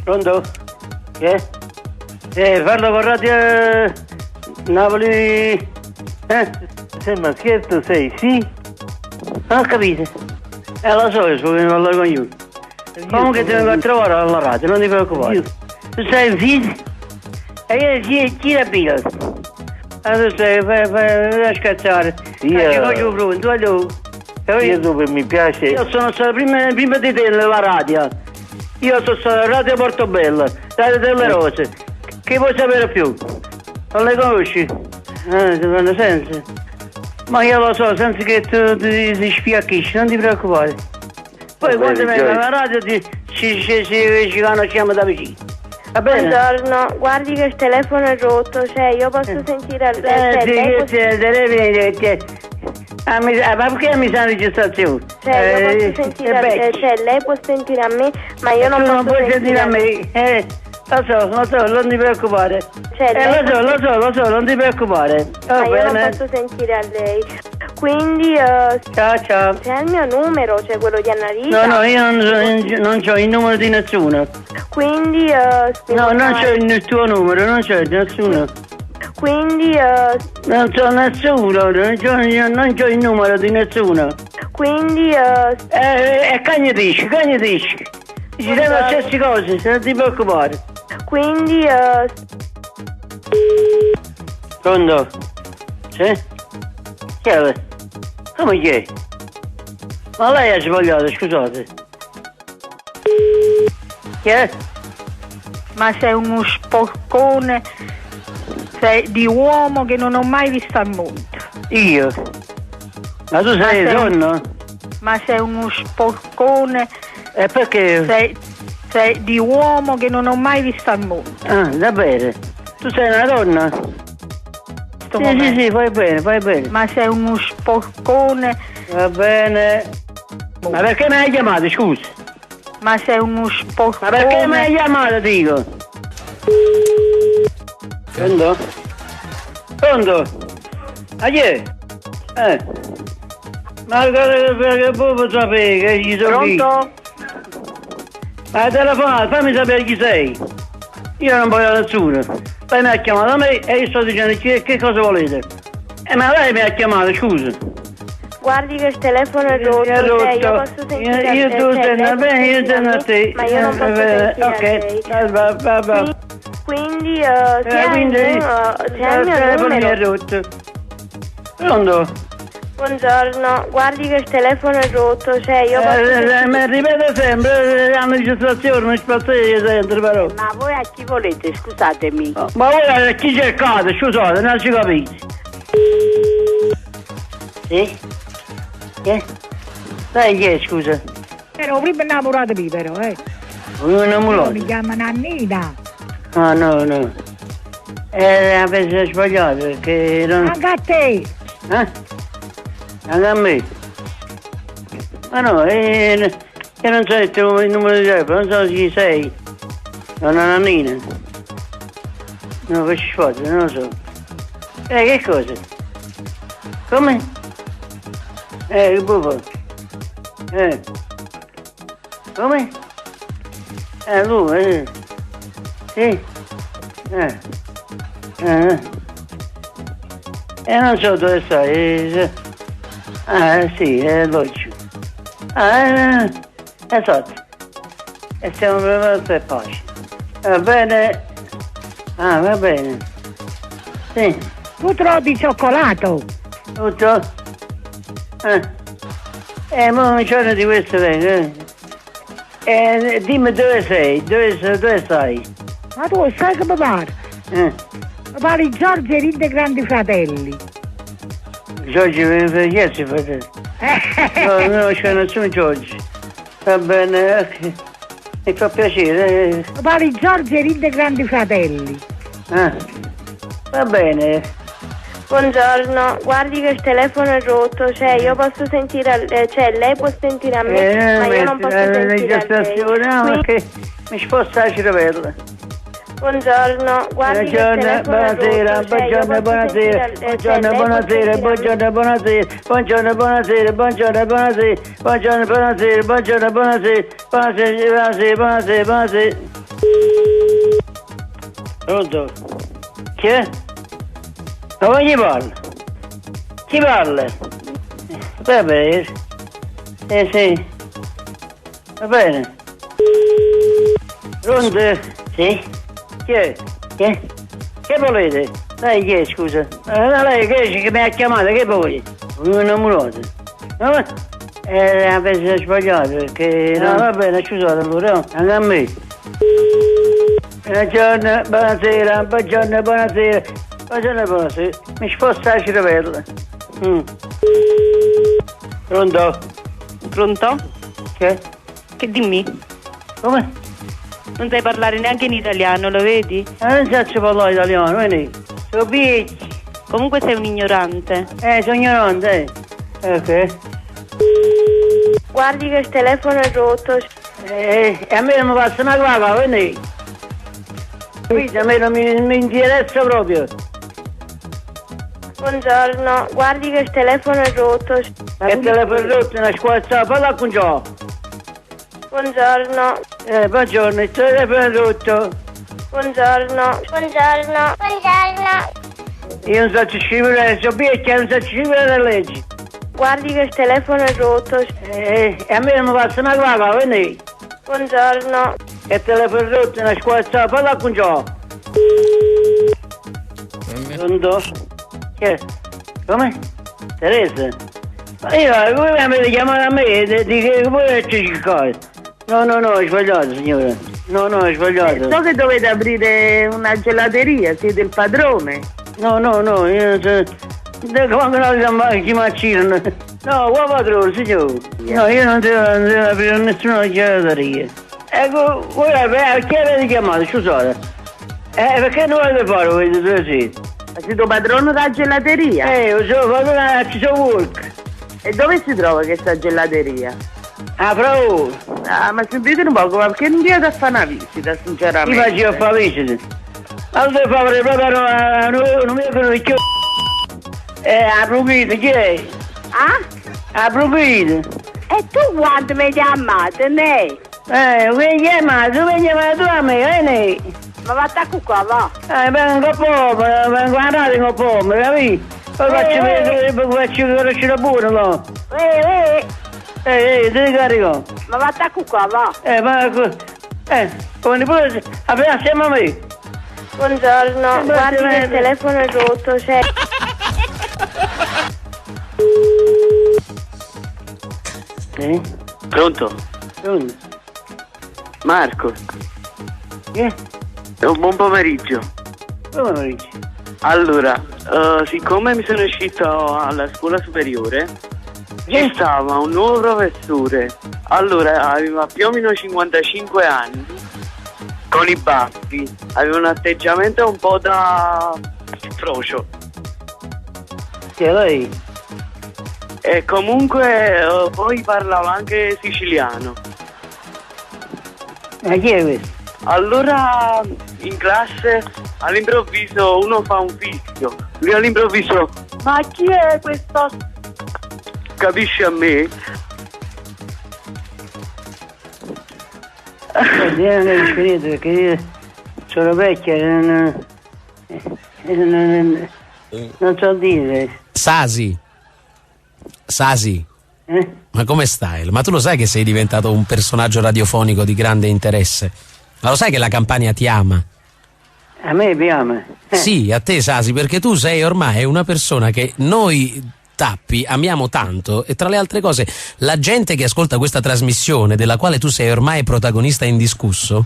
Pronto? Parlo con Radio Napoli. Sei maschietto, sei, sì? Non ho capito. Lo so, sto venendo a parlare con io. Comunque ti vengo a trovare alla radio, non ti preoccupare. Tu sei un figlio? E io chi la pilota? Tu stai a scherzare. Sì, Ci faccio pronto, io dove mi piace. Io sono stato prima di te nella radio. Io sono stato a Radio Portobello, Radio delle Rose. Che vuoi sapere più? Non le conosci? Ti fanno senso? Ma io lo so, senza che tu ti sfiacchisci, non ti preoccupare. Poi quando vengo alla radio ci conosciamo da vicino. Va bene? Buongiorno, guardi che il telefono è rotto, cioè io posso sentire sì, ma perché mi sa registrazione? Cioè io posso sentire lei può sentire a me, ma io non tu posso non puoi sentire a me. Lo so, non ti preoccupare. Lo so, non ti preoccupare. Ma io non posso sentire a lei. Quindi ciao. c'è il mio numero, cioè quello di Annarita. No, io non c'ho il numero di nessuno. Quindi no, non c'ho il tuo numero, non c'ho nessuno. Quindi non c'ho nessuno, non c'ho il numero di nessuno. Quindi che dici? Ci sono le stesse cose, non ti preoccupare. Quindi Pronto? Sì? Chi è? Come chi è? Ma lei ha sbagliato, scusate. Chi è? Ma sei uno sporcone, sei di uomo che non ho mai visto al mondo. Io? Ma tu sei donna? Ma sei uno sporcone. E perché? Sei di uomo che non ho mai visto al mondo. Ah, va bene. Tu sei una donna? Sì, fai bene. Ma sei uno sporcone. Va bene. Ma perché mi hai chiamato, scusa? Ma sei uno sporcone. Ma perché mi hai chiamato, dico? Pronto? Ma chi è? Ma perché puoi sapere che ci sono? Pronto? Ma hai telefonato, fammi sapere chi sei. Io non voglio nessuno. Lei mi ha chiamato a me e io sto dicendo che cosa volete. Ma lei mi ha chiamato, scusa. Guardi che il telefono è rotto, io posso sentire io tu sei bene, io sono a te. Ma io non posso sentire ok, va. Quindi il mio numero è rotto. Pronto? Buongiorno, guardi che il telefono è rotto, cioè io posso mi ripete sempre, la registrazione non spazio sempre però. Ma voi a chi volete, scusatemi? Ma voi a chi cercate, scusate, non ci capite. Sì? Che? Sai chi è, scusa? Ero prima innamorata però, Innamorata? Mi chiama Nannina. Ah, no. Avete sbagliato, perché non... Anche a te! Anche a me? Ma no, io non so il numero di telefono, non so chi sei. Donna Nannina. No, che ci fate, non lo so. Che cosa? Come? Che buffo? Come? Lui, sì? Non so dove stai. Sì, è logico. Esatto. E stiamo preparati per pace. Va bene. Va bene. Sì. Tu trovi cioccolato? Tutto? Ma un giorno di questo vengo. Dimmi dove sei, dove stai? Ma tu sai che mi pare? Mi pare Giorgio e Rinde Grandi Fratelli. Giorgio, perché si fa? No, c'è nessun Giorgio. Va bene, ok. Mi fa piacere. Mi pare Giorgio e Rinde Grandi Fratelli. Va bene. Buongiorno, guardi che il telefono è rotto, cioè io posso sentire, cioè lei può sentire a me, ma io non posso sentire a lei. No, perché mi sposta la cervella. Buongiorno, guardi che il Buongiorno, telefono buonasera, è rotto, cioè, io buongiorno, posso buonasera, sentire, cioè, buongiorno, lei può buonasera, sentire- buongiorno, buonasera, buongiorno, buonasera, buongiorno, buonasera, buongiorno, buonasera, buongiorno, buonasera, buonasera, buonasera, buonasera, buonasera. Pronto? Chi è? Ma come chi parla? Chi parla? Va bene. Sì. Va bene. Pronto? Sì? Chi è? Che volete? Lei chi è, scusa? Lei che mi ha chiamato, che vuoi? Un innamorato. No, avete sbagliato perché... No, va bene, scusate allora, no? Anche a me. Buongiorno, buonasera, buongiorno, buonasera. Buongiorno, buonasera. Mi sposta la cervella. Pronto? Pronto? Che? Che dimmi? Come? Non sai parlare neanche in italiano, lo vedi? Non so parlare italiano, vedi? Sono picchi. Comunque sei un ignorante. Sono ignorante, Ok. Guardi che il telefono è rotto. E a me non mi passa una clava, vedi? Capito? A me non mi interessa proprio. Buongiorno, guardi che il telefono è rotto. Che telefono rotto, una squadra, parla con ciò. Buongiorno, Buongiorno, il telefono è rotto. buongiorno. Buongiorno. Io non so scrivere, so picchia, non so scrivere le leggi. Guardi che il telefono è rotto. E a me non mi passa una clava, vedi? Buongiorno. Che telefono rotto, una squadra, parla con ciò. Pronto? Chi è? Come? Teresa? Ma io, come mi avete chiamato a me? Di che vuoi cercare? No, ho sbagliato, signora. No, ho sbagliato. So che dovete aprire una gelateria, siete il padrone. No, io non so... Quando non chi maccinano? No, qua padrone, signore. No, io non devo aprire nessuna gelateria. Ecco, voi chi avete chiamato, scusate? Perché non volete fare voi due sì? Ma siete il padrone della gelateria? Ci sono work. E dove si trova questa gelateria? Ah, bravo! Ah, ma sentite un poco, ma perché non viene a fare una visita, Chi sinceramente? faceva fare visite? Allora fare proprio non mi ricordo chi ha proprio, chi è? Ah? Ha proprio. E tu quando mi chiamate, ne? Mi chiamato tu a me, ne? Ma vatta qua, va. Vengo a poco, vengo a radio a poco, capi? Poi faccio conoscere pure, no? Ti carico. Ma vatta qua, va. Come pure, assieme a me. Buongiorno, guardi che il telefono è rotto, cioè... Sì? Pronto? Pronto? Marco, Che? un buon pomeriggio. Come lo dici? Allora, siccome mi sono iscritto alla scuola superiore, ci stava un nuovo professore. Allora, aveva più o meno 55 anni, con i baffi, aveva un atteggiamento un po' da frocio. Che lei? E comunque poi parlava anche siciliano. Ma chi è questo? Allora in classe all'improvviso uno fa un fischio, lui all'improvviso: ma chi è questo? Capisci a me? Non è esperienza perché io sono vecchia, non so dire. Sasi, ma come stai? Ma tu lo sai che sei diventato un personaggio radiofonico di grande interesse? Ma lo sai che la Campania ti ama? A me piace. Sì, a te Sasi, perché tu sei ormai una persona che noi Tappi amiamo tanto, e tra le altre cose la gente che ascolta questa trasmissione, della quale tu sei ormai protagonista indiscusso,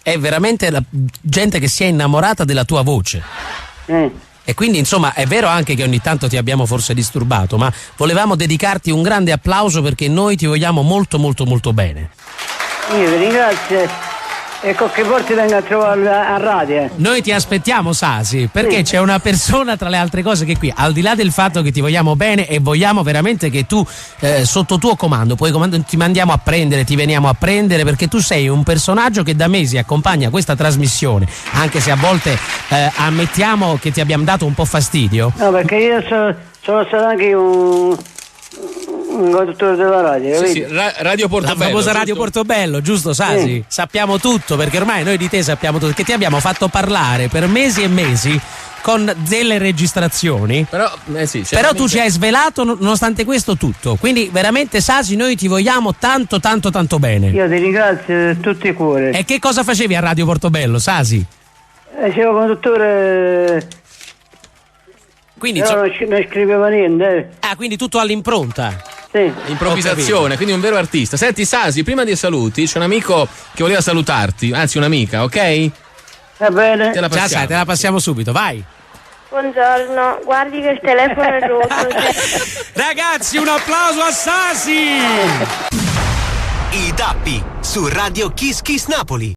è veramente la gente che si è innamorata della tua voce. E quindi insomma è vero anche che ogni tanto ti abbiamo forse disturbato, ma volevamo dedicarti un grande applauso perché noi ti vogliamo molto molto molto bene. Io vi ringrazio E con che porti vengo a trovare a radio? Noi ti aspettiamo, Sasi, perché c'è una persona tra le altre cose che qui, al di là del fatto che ti vogliamo bene e vogliamo veramente che tu sotto tuo comando, ti mandiamo a prendere, ti veniamo a prendere, perché tu sei un personaggio che da mesi accompagna questa trasmissione, anche se a volte ammettiamo che ti abbiamo dato un po' fastidio. No, perché io sono stato anche un conduttore della radio, Sì, Radio Portobello. La famosa giusto? Radio Portobello, giusto Sasi? Sì. Sappiamo tutto, perché ormai noi di te sappiamo tutto, che ti abbiamo fatto parlare per mesi e mesi con delle registrazioni. Però Tu ci hai svelato nonostante questo tutto. Quindi veramente Sasi, noi ti vogliamo tanto tanto tanto bene. Io ti ringrazio di tutto il cuore. E che cosa facevi a Radio Portobello, Sasi? Facevo conduttore, Quindi, però non scriveva niente. quindi tutto all'impronta. Sì. improvvisazione, quindi un vero artista. Senti Sasi, prima dei saluti c'è un amico che voleva salutarti, anzi un'amica, ok? Va bene. Te la Già passiamo. sai, te la passiamo subito, vai. Buongiorno, guardi che il telefono è rotto. Ragazzi, un applauso a Sasi! I Dappi su Radio Kiss Kiss Napoli.